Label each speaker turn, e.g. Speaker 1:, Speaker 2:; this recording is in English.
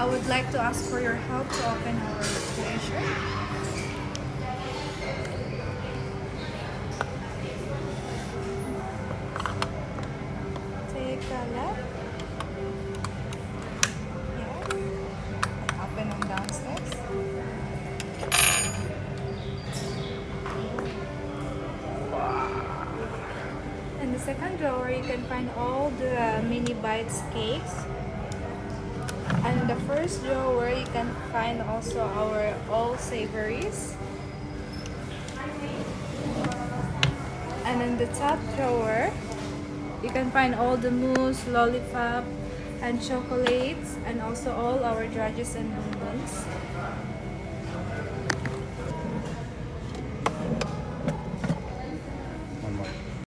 Speaker 1: I would like to ask for your help to open our treasure. Take a left. Yes. Open on downstairs. In the second drawer, you can find all the mini bites cakes. And in the first drawer, you can find also our all savories. And in the top drawer, you can find all the mousse, lollipop, and chocolates, and also all our drudges and bonbons.